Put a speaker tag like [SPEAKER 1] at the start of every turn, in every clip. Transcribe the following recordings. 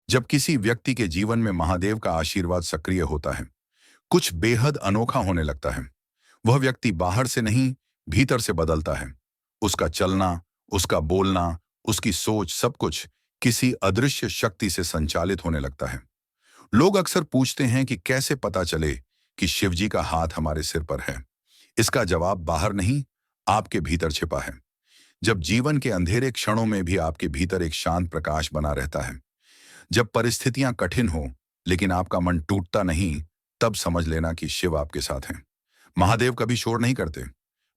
[SPEAKER 1] जब किसी व्यक्ति के जीवन में महादेव का आशीर्वाद सक्रिय होता है, कुछ बेहद अनोखा होने लगता है। वह व्यक्ति बाहर से नहीं, भीतर से बदलता है। उसका चलना, उसका बोलना, उसकी सोच, सब कुछ किसी अदृश्य शक्ति से संचालित होने लगता है। लोग अक्सर पूछते हैं कि कैसे पता चले कि शिवजी का हाथ हमारे सिर पर है। इसका जवाब बाहर नहीं, आपके भीतर छिपा है। जब जीवन के अंधेरे क्षणों में भी आपके भीतर एक शांत प्रकाश बना रहता है, जब परिस्थितियां कठिन हो लेकिन आपका मन टूटता नहीं, तब समझ लेना कि शिव आपके साथ हैं। महादेव कभी शोर नहीं करते,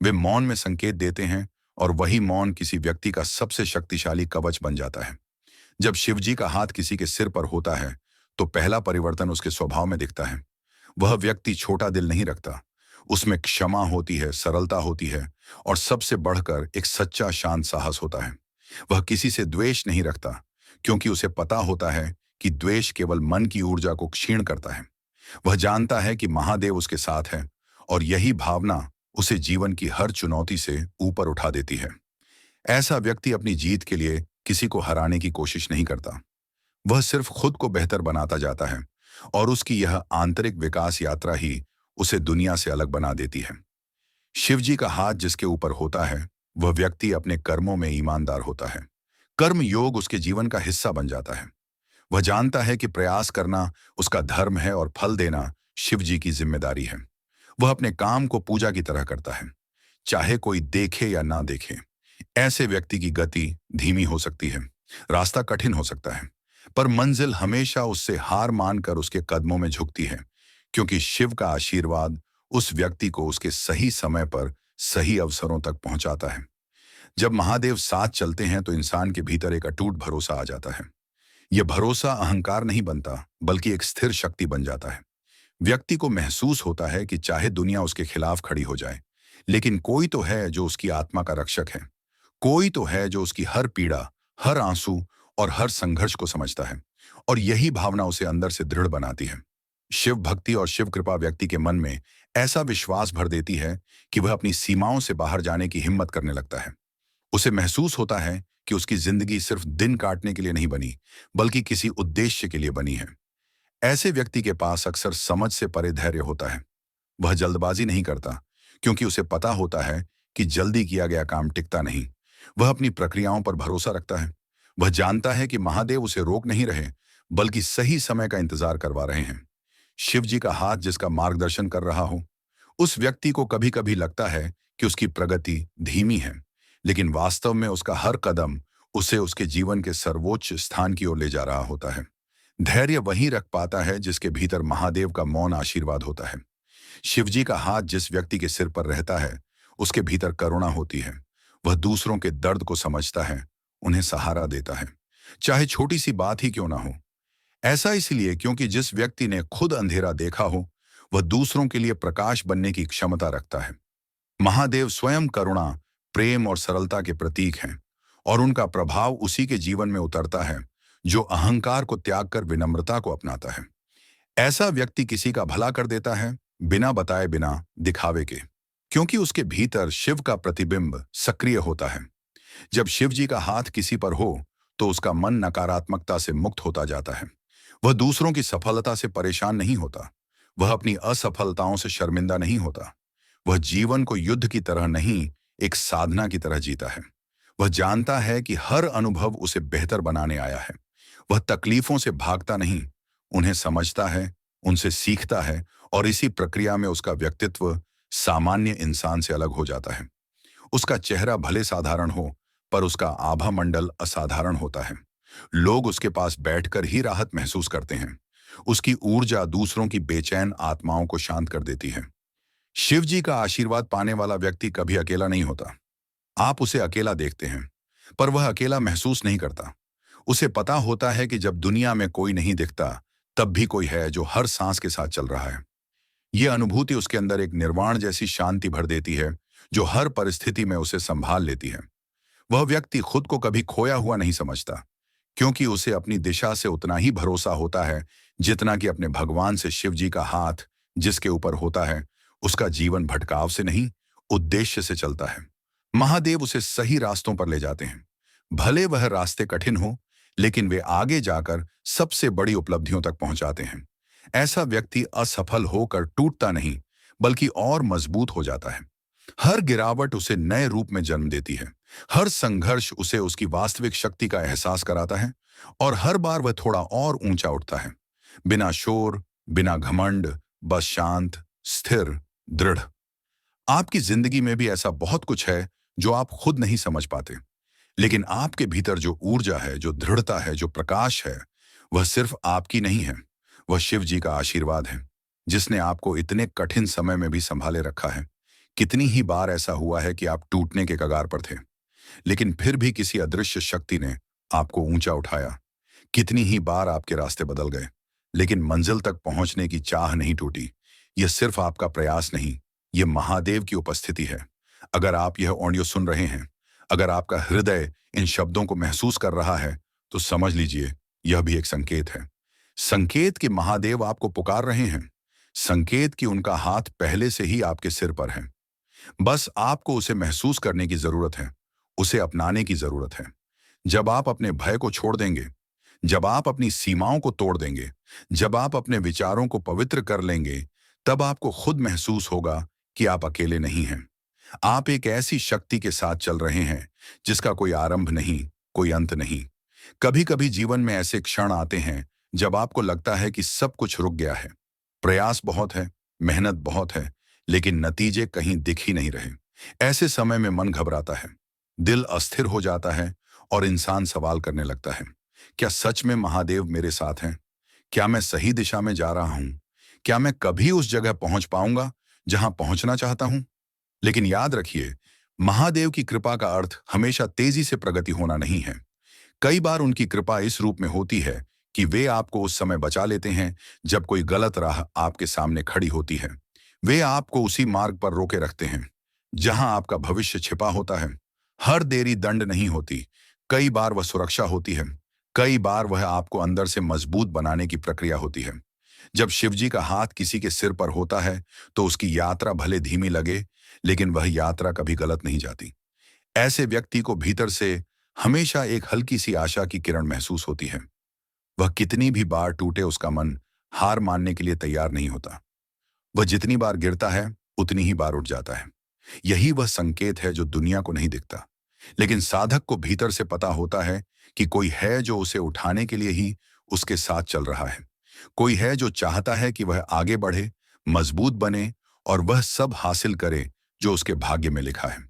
[SPEAKER 1] वे मौन में संकेत देते हैं, और वही मौन किसी व्यक्ति का सबसे शक्तिशाली कवच बन जाता है। जब शिवजी का हाथ किसी के सिर पर होता है, तो पहला परिवर्तन उसके स्वभाव में दिखता है। वह व्यक्ति छोटा दिल नहीं रखता, उसमें क्षमा होती है, सरलता होती है, और सबसे बढ़कर एक सच्चा शांत साहस होता है। वह किसी से द्वेष नहीं रखता, क्योंकि उसे पता होता है कि द्वेष केवल मन की ऊर्जा को क्षीण करता है। वह जानता है कि महादेव उसके साथ है, और यही भावना उसे जीवन की हर चुनौती से ऊपर उठा देती है। ऐसा व्यक्ति अपनी जीत के लिए किसी को हराने की कोशिश नहीं करता, वह सिर्फ खुद को बेहतर बनाता जाता है, और उसकी यह आंतरिक विकास यात्रा ही उसे दुनिया से अलग बना देती है। शिवजी का हाथ जिसके ऊपर होता है, वह व्यक्ति अपने कर्मों में ईमानदार होता है। कर्म योग उसके जीवन का हिस्सा बन जाता है। वह जानता है कि प्रयास करना उसका धर्म है और फल देना शिवजी की जिम्मेदारी है। वह अपने काम को पूजा की तरह करता है, चाहे कोई देखे या ना देखे। ऐसे व्यक्ति की गति धीमी हो सकती है, रास्ता कठिन हो सकता है, पर मंजिल हमेशा उससे हार मानकर उसके कदमों में झुकती है, क्योंकि शिव का आशीर्वाद उस व्यक्ति को उसके सही समय पर सही अवसरों तक पहुंचाता है। जब महादेव साथ चलते हैं तो इंसान के भीतर एक अटूट भरोसा आ जाता है। यह भरोसा अहंकार नहीं बनता, बल्कि एक स्थिर शक्ति बन जाता है। व्यक्ति को महसूस होता है कि चाहे दुनिया उसके खिलाफ खड़ी हो जाए, लेकिन कोई तो है जो उसकी आत्मा का रक्षक है। कोई तो है जो उसकी हर पीड़ा, हर आंसू और हर संघर्ष को समझता है, और यही भावना उसे अंदर से दृढ़ बनाती है। शिव भक्ति और शिव कृपा व्यक्ति के मन में ऐसा विश्वास भर देती है कि वह अपनी सीमाओं से बाहर जाने की हिम्मत करने लगता है। उसे महसूस होता है कि उसकी जिंदगी सिर्फ दिन काटने के लिए नहीं बनी, बल्कि किसी उद्देश्य के लिए बनी है। ऐसे व्यक्ति के पास अक्सर समझ से परे धैर्य होता है। वह जल्दबाजी नहीं करता, क्योंकि उसे पता होता है कि जल्दी किया गया काम टिकता नहीं। वह अपनी प्रक्रियाओं पर भरोसा रखता है। वह जानता है कि महादेव उसे रोक नहीं रहे, बल्कि सही समय का इंतजार करवा रहे हैं। शिव जी का हाथ जिसका मार्गदर्शन कर रहा हो, उस व्यक्ति को कभी कभी लगता है कि उसकी प्रगति धीमी है, लेकिन वास्तव में उसका हर कदम उसे उसके जीवन के सर्वोच्च स्थान की ओर ले जा रहा होता है। धैर्य वही रख पाता है जिसके भीतर महादेव का मौन आशीर्वाद होता है। शिवजी का हाथ जिस व्यक्ति के सिर पर रहता है, उसके भीतर करुणा होती है। वह दूसरों के दर्द को समझता है, उन्हें सहारा देता है, चाहे छोटी सी बात ही क्यों ना हो। ऐसा इसलिए क्योंकि जिस व्यक्ति ने खुद अंधेरा देखा हो, वह दूसरों के लिए प्रकाश बनने की क्षमता रखता है। महादेव स्वयं करुणा, प्रेम और सरलता के प्रतीक हैं, और उनका प्रभाव उसी के जीवन में उतरता है जो अहंकार को त्याग कर विनम्रता को अपनाता है। ऐसा व्यक्ति किसी का भला कर देता है, बिना बताए, बिना दिखावे के, क्योंकि उसके भीतर शिव का प्रतिबिंब सक्रिय होता है। जब शिव जी का हाथ किसी पर हो, तो उसका मन नकारात्मकता से मुक्त होता जाता है। वह दूसरों की सफलता से परेशान नहीं होता, वह अपनी असफलताओं से शर्मिंदा नहीं होता। वह जीवन को युद्ध की तरह नहीं, एक साधना की तरह जीता है। वह जानता है कि हर अनुभव उसे बेहतर बनाने आया है। वह तकलीफों से भागता नहीं, उन्हें समझता है, उनसे सीखता है, और इसी प्रक्रिया में उसका व्यक्तित्व सामान्य इंसान से अलग हो जाता है। उसका चेहरा भले साधारण हो, पर उसका आभा मंडल असाधारण होता है। लोग उसके पास बैठकर ही राहत महसूस करते हैं। उसकी ऊर्जा दूसरों की बेचैन आत्माओं को शांत कर देती है। शिव जी का आशीर्वाद पाने वाला व्यक्ति कभी अकेला नहीं होता। आप उसे अकेला देखते हैं, पर वह अकेला महसूस नहीं करता। उसे पता होता है कि जब दुनिया में कोई नहीं दिखता, तब भी कोई है जो हर सांस के साथ चल रहा है। यह अनुभूति उसके अंदर एक निर्वाण जैसी शांति भर देती है, जो हर परिस्थिति में उसे संभाल लेती है। वह व्यक्ति खुद को कभी खोया हुआ नहीं समझता, क्योंकि उसे अपनी दिशा से उतना ही भरोसा होता है जितना कि अपने भगवान से। शिव जी का हाथ जिसके ऊपर होता है, उसका जीवन भटकाव से नहीं, उद्देश्य से चलता है। महादेव उसे सही रास्तों पर ले जाते हैं, भले वह रास्ते कठिन हो, लेकिन वे आगे जाकर सबसे बड़ी उपलब्धियों तक पहुंचाते हैं। ऐसा व्यक्ति असफल होकर टूटता नहीं, बल्कि और मजबूत हो जाता है। हर गिरावट उसे नए रूप में जन्म देती है। हर संघर्ष उसे उसकी वास्तविक शक्ति का एहसास कराता है और हर बार वह थोड़ा और ऊंचा उठता है। बिना शोर, बिना घमंड, बस शांत, स्थिर, दृढ़। आपकी जिंदगी में भी ऐसा बहुत कुछ है जो आप खुद नहीं समझ पाते, लेकिन आपके भीतर जो ऊर्जा है, जो दृढ़ता है, जो प्रकाश है, वह सिर्फ आपकी नहीं है। वह शिव जी का आशीर्वाद है, जिसने आपको इतने कठिन समय में भी संभाले रखा है। कितनी ही बार ऐसा हुआ है कि आप टूटने के कगार पर थे, लेकिन फिर भी किसी अदृश्य शक्ति ने आपको ऊंचा उठाया। कितनी ही बार आपके रास्ते बदल गए, लेकिन मंजिल तक पहुंचने की चाह नहीं टूटी। यह सिर्फ आपका प्रयास नहीं, यह महादेव की उपस्थिति है। अगर आप यह ऑडियो सुन रहे हैं, अगर आपका हृदय इन शब्दों को महसूस कर रहा है, तो समझ लीजिए यह भी एक संकेत है। संकेत कि महादेव आपको पुकार रहे हैं। संकेत कि उनका हाथ पहले से ही आपके सिर पर है। बस आपको उसे महसूस करने की जरूरत है, उसे अपनाने की जरूरत है। जब आप अपने भय को छोड़ देंगे, जब आप अपनी सीमाओं को तोड़ देंगे, जब आप अपने विचारों को पवित्र कर लेंगे, तब आपको खुद महसूस होगा कि आप अकेले नहीं हैं। आप एक ऐसी शक्ति के साथ चल रहे हैं जिसका कोई आरंभ नहीं, कोई अंत नहीं। कभी कभी जीवन में ऐसे क्षण आते हैं जब आपको लगता है कि सब कुछ रुक गया है। प्रयास बहुत है, मेहनत बहुत है, लेकिन नतीजे कहीं दिख ही नहीं रहे। ऐसे समय में मन घबराता है, दिल अस्थिर हो जाता है और इंसान सवाल करने लगता है, क्या सच में महादेव मेरे साथ हैं? क्या मैं सही दिशा में जा रहा हूं? क्या मैं कभी उस जगह पहुंच पाऊंगा जहां पहुंचना चाहता हूं? लेकिन याद रखिए, महादेव की कृपा का अर्थ हमेशा तेजी से प्रगति होना नहीं है। कई बार उनकी कृपा इस रूप में होती है कि वे आपको उस समय बचा लेते हैं जब कोई गलत राह आपके सामने खड़ी होती है। वे आपको उसी मार्ग पर रोके रखते हैं जहां आपका भविष्य छिपा होता है। हर देरी दंड नहीं होती, कई बार वह सुरक्षा होती है। कई बार वह आपको अंदर से मजबूत बनाने की प्रक्रिया होती है। जब शिवजी का हाथ किसी के सिर पर होता है तो उसकी यात्रा भले धीमी लगे, लेकिन वह यात्रा कभी गलत नहीं जाती। ऐसे व्यक्ति को भीतर से हमेशा एक हल्की सी आशा की किरण महसूस होती है। वह कितनी भी बार टूटे, उसका मन हार मानने के लिए तैयार नहीं होता। वह जितनी बार गिरता है, उतनी ही बार उठ जाता है। यही वह संकेत है जो दुनिया को नहीं दिखता, लेकिन साधक को भीतर से पता होता है कि कोई है जो उसे उठाने के लिए ही उसके साथ चल रहा है। कोई है जो चाहता है कि वह आगे बढ़े, मजबूत बने और वह सब हासिल करे जो उसके भाग्य में लिखा है।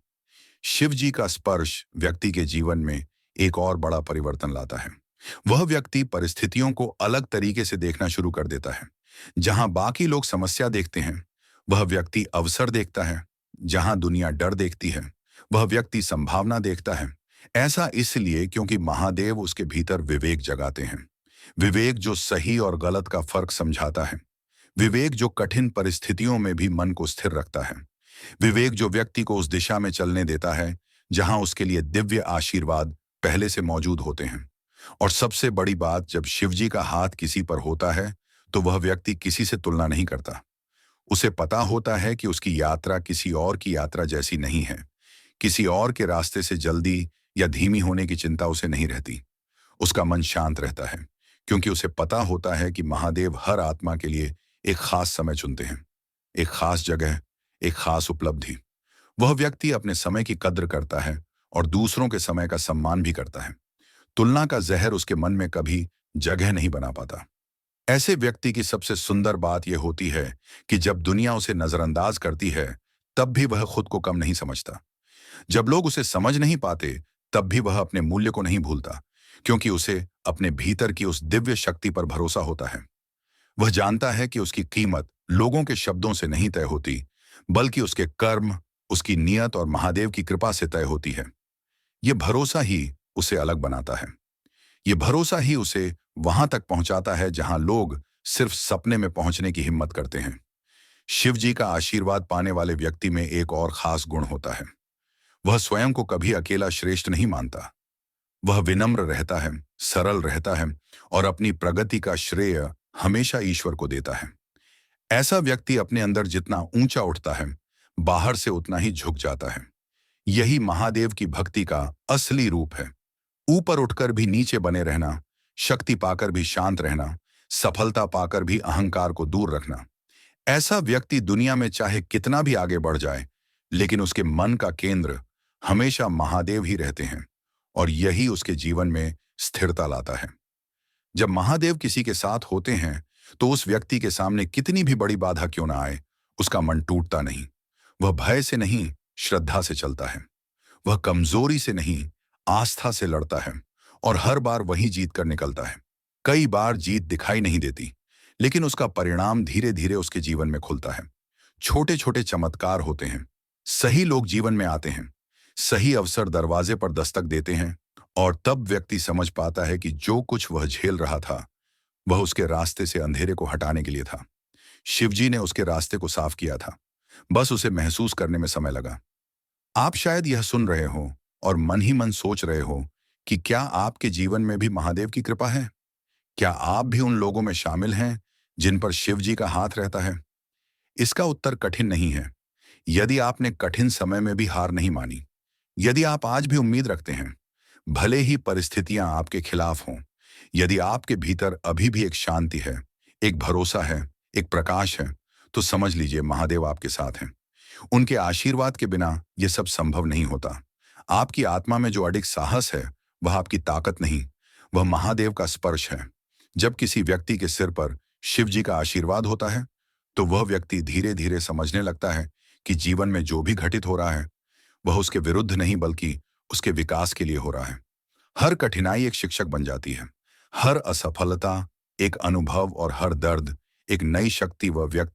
[SPEAKER 1] शिव जी का स्पर्श व्यक्ति के जीवन में एक और बड़ा परिवर्तन लाता है। वह व्यक्ति परिस्थितियों को अलग तरीके से देखना शुरू कर देता है। जहां बाकी लोग समस्या देखते हैं, वह व्यक्ति अवसर देखता है। जहां दुनिया डर देखती है, वह व्यक्ति संभावना देखता है। ऐसा इसलिए क्योंकि महादेव उसके भीतर विवेक जगाते हैं। विवेक जो सही और गलत का फर्क समझाता है। विवेक जो कठिन परिस्थितियों में भी मन को स्थिर रखता है। विवेक जो व्यक्ति को उस दिशा में चलने देता है जहां उसके लिए दिव्य आशीर्वाद पहले से मौजूद होते हैं। और सबसे बड़ी बात, जब शिवजी का हाथ किसी पर होता है तो वह व्यक्ति किसी से तुलना नहीं करता। उसे पता होता है कि उसकी यात्रा किसी और की यात्रा जैसी नहीं है। किसी और के रास्ते से जल्दी या धीमी होने की चिंता उसे नहीं रहती। उसका मन शांत रहता है, क्योंकि उसे पता होता है कि महादेव हर आत्मा के लिए एक खास समय चुनते हैं, एक खास जगह, एक खास उपलब्धि। वह व्यक्ति अपने समय की कद्र करता है और दूसरों के समय का सम्मान भी करता है। तुलना का जहर उसके मन में कभी जगह नहीं बना पाता। ऐसे व्यक्ति की सबसे सुंदर बात यह होती है कि जब दुनिया उसे नजरअंदाज करती है, तब भी वह खुद को कम नहीं समझता। जब लोग उसे समझ नहीं पाते, तब भी वह अपने मूल्य को नहीं भूलता, क्योंकि उसे अपने भीतर की उस दिव्य शक्ति पर भरोसा होता है। वह जानता है कि उसकी कीमत लोगों के शब्दों से नहीं तय होती, बल्कि उसके कर्म, उसकी नियत और महादेव की कृपा से तय होती है। यह भरोसा ही उसे अलग बनाता है। यह भरोसा ही उसे वहां तक पहुंचाता है जहां लोग सिर्फ सपने में पहुंचने की हिम्मत करते हैं। शिव जी का आशीर्वाद पाने वाले व्यक्ति में एक और खास गुण होता है। वह स्वयं को कभी अकेला श्रेष्ठ नहीं मानता। वह विनम्र रहता है, सरल रहता है और अपनी प्रगति का श्रेय हमेशा ईश्वर को देता है। ऐसा व्यक्ति अपने अंदर जितना ऊंचा उठता है, बाहर से उतना ही झुक जाता है। यही महादेव की भक्ति का असली रूप है। ऊपर उठकर भी नीचे बने रहना, शक्ति पाकर भी शांत रहना, सफलता पाकर भी अहंकार को दूर रखना। ऐसा व्यक्ति दुनिया में चाहे कितना भी आगे बढ़ जाए, लेकिन उसके मन का केंद्र हमेशा महादेव ही रहते हैं, और यही उसके जीवन में स्थिरता लाता है। जब महादेव किसी के साथ होते हैं, तो उस व्यक्ति के सामने कितनी भी बड़ी बाधा क्यों ना आए, उसका मन टूटता नहीं। वह भय से नहीं, श्रद्धा से चलता है। वह कमजोरी से नहीं, आस्था से लड़ता है, और हर बार वही जीत कर निकलता है। कई बार जीत दिखाई नहीं देती, लेकिन उसका परिणाम धीरे धीरे उसके जीवन में खुलता है। छोटे छोटे चमत्कार होते हैं। सही लोग जीवन में आते हैं, सही अवसर दरवाजे पर दस्तक देते हैं, और तब व्यक्ति समझ पाता है कि जो कुछ वह झेल रहा था, वह उसके रास्ते से अंधेरे को हटाने के लिए था। शिवजी ने उसके रास्ते को साफ किया था, बस उसे महसूस करने में समय लगा। आप शायद यह सुन रहे हो और मन ही मन सोच रहे हो कि क्या आपके जीवन में भी महादेव की कृपा है? क्या आप भी उन लोगों में शामिल हैं जिन पर शिव जी का हाथ रहता है? इसका उत्तर कठिन नहीं है। यदि आपने कठिन समय में भी हार नहीं मानी, यदि आप आज भी उम्मीद रखते हैं, भले ही परिस्थितियां आपके खिलाफ हों, यदि आपके भीतर अभी भी एक शांति है, एक भरोसा है, एक प्रकाश है, तो समझ लीजिए महादेव आपके साथ हैं। उनके आशीर्वाद के बिना यह सब संभव नहीं होता। आपकी आत्मा में जो अडिग साहस है, वह आपकी ताकत नहीं, वह महादेव का स्पर्श है। जब किसी व्यक्ति के सिर पर शिव जी का आशीर्वाद होता है, तो वह व्यक्ति धीरे धीरे समझने लगता है कि जीवन में जो भी घटित हो रहा है, वह उसके विरुद्ध नहीं बल्कि उसके विकास के लिए हो रहा है। हर कठिनाई एक शिक्षक बन जाती है, हर असफलता एक अनुभव, और हर दर्द एक नई शक्ति व व्यक्ति